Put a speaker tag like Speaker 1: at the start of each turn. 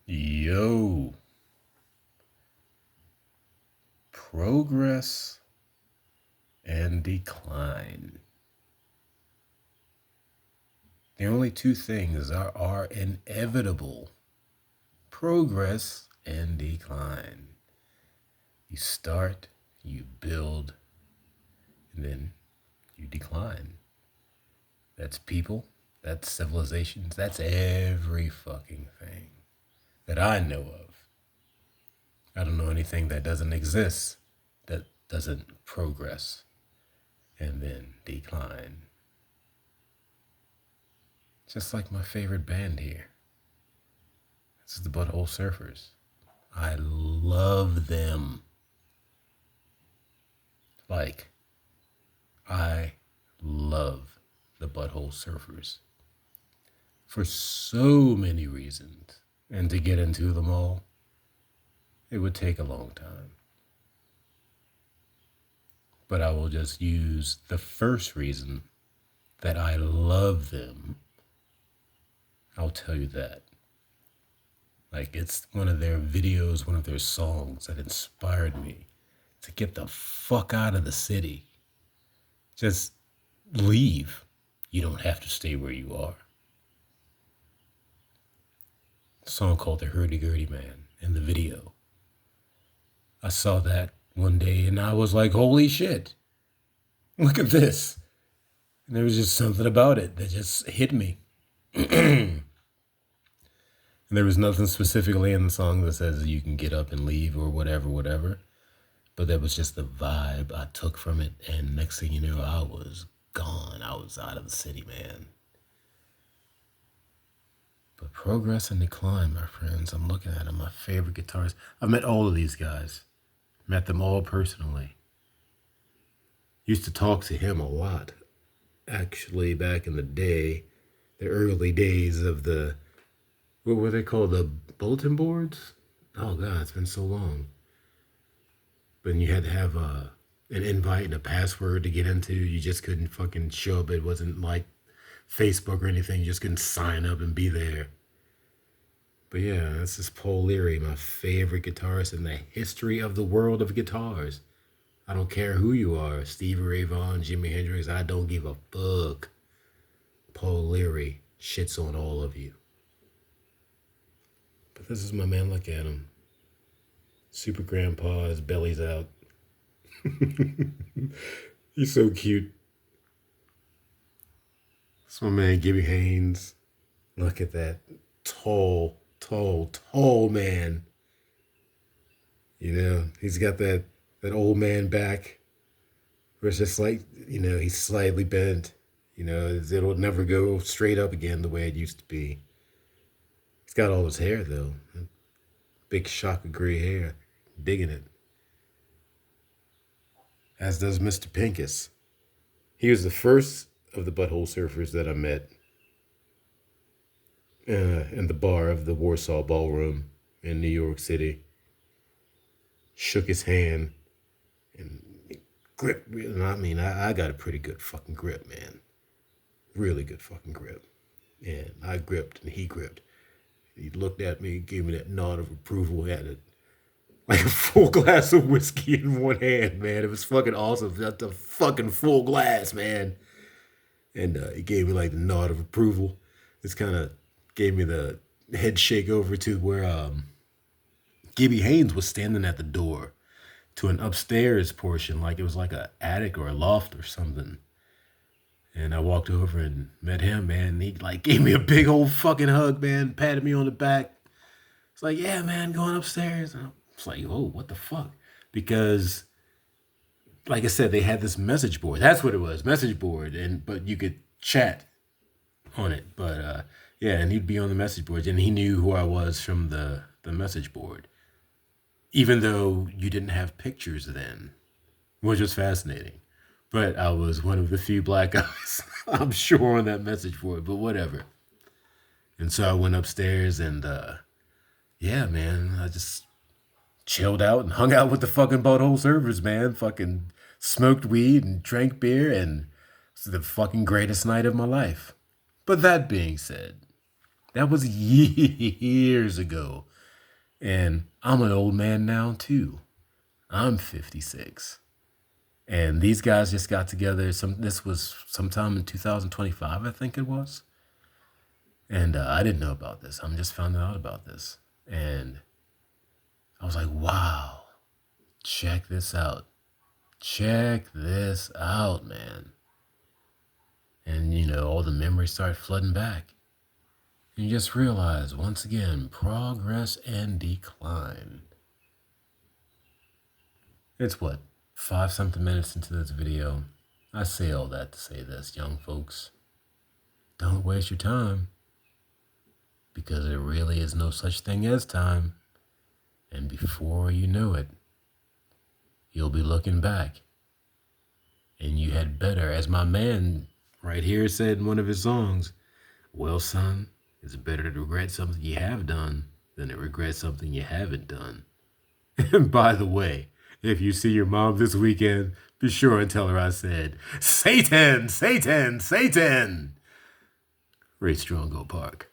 Speaker 1: Yo, progress and decline. The only two things are inevitable: progress and decline. You start, you build, and then you decline. That's people, that's civilizations, that's every fucking thing that I know of. I don't know anything that doesn't exist that doesn't progress and then decline. Just like my favorite band here. This is the Butthole Surfers. I love them. I love the Butthole Surfers for so many reasons. And to get into them all, it would take a long time. But I will just use the first reason that I love them. I'll tell you that. It's one of their videos, one of their songs that inspired me to get the fuck out of the city. Just leave. You don't have to stay where you are. A song called The Hurdy-Gurdy Man in the video. I saw that one day and I was like, holy shit. Look at this. And there was just something about it that just hit me. And there was nothing specifically in the song that says you can get up and leave or whatever. But that was just the vibe I took from it. And next thing you know, I was gone. I was out of the city, man. But progress and decline, my friends. I'm looking at them, my favorite guitarists. I've met all of these guys. Met them all personally. Used to talk to him a lot. Actually, back in the day, the early days of what were they called? The bulletin boards? Oh, God, it's been so long. But you had to have an invite and a password to get into. You just couldn't fucking show up. It wasn't like Facebook or anything. You just couldn't sign up and be there. But yeah, that's just Paul Leary, my favorite guitarist in the history of the world of guitars. I don't care who you are, Stevie Ray Vaughan, Jimi Hendrix, I don't give a fuck. Paul Leary shits on all of you. But this is my man, look at him. Super grandpa, his belly's out. He's so cute. That's my man, Gibby Haynes. Look at that tall man. You know, he's got that old man back where it's just like, he's slightly bent. It'll never go straight up again the way it used to be. He's got all his hair, though. Big shock of gray hair. Digging it. As does Mr. Pincus. He was the first of the Butthole Surfers that I met in the bar of the Warsaw Ballroom in New York City. Shook his hand and grip. I mean, I got a pretty good fucking grip, man. Really good fucking grip. And I gripped and he gripped. He looked at me, gave me that nod of approval, had it like a full glass of whiskey in one hand, man. It was fucking awesome. That's a fucking full glass, man. And he gave me like the nod of approval. This kind of gave me the head shake over to where Gibby Haynes was standing at the door to an upstairs portion, like it was like a attic or a loft or something. And I walked over and met him, man. And he like gave me a big old fucking hug, man. Patted me on the back. It's like, yeah, man, going upstairs. And I was like, oh, what the fuck? Because, like I said, they had this message board. That's what it was, message board. But you could chat on it. But yeah, and he'd be on the message board, and he knew who I was from the message board, even though you didn't have pictures then, which was fascinating. But I was one of the few black guys, I'm sure, on that message board, but whatever. And so I went upstairs and, yeah, man, I just chilled out and hung out with the fucking Butthole Surfers, man. Fucking smoked weed and drank beer, and it was the fucking greatest night of my life. But that being said, That was years ago. And I'm an old man now, too. I'm 56. And these guys just got together. This was sometime in 2025, I think it was. And I didn't know about this. I'm just finding out about this. And I was like, wow, check this out. Check this out, man. And, you know, all the memories start flooding back. And you just realize, once again, progress and decline. It's what, 5-something minutes into this video. I say all that to say this, young folks. Don't waste your time. Because there really is no such thing as time. And before you know it, you'll be looking back. And you had better, as my man right here said in one of his songs, well, son, it's better to regret something you have done than to regret something you haven't done. And by the way, if you see your mom this weekend, be sure and tell her I said, Satan, Satan, Satan. Ray Strong, Go Park.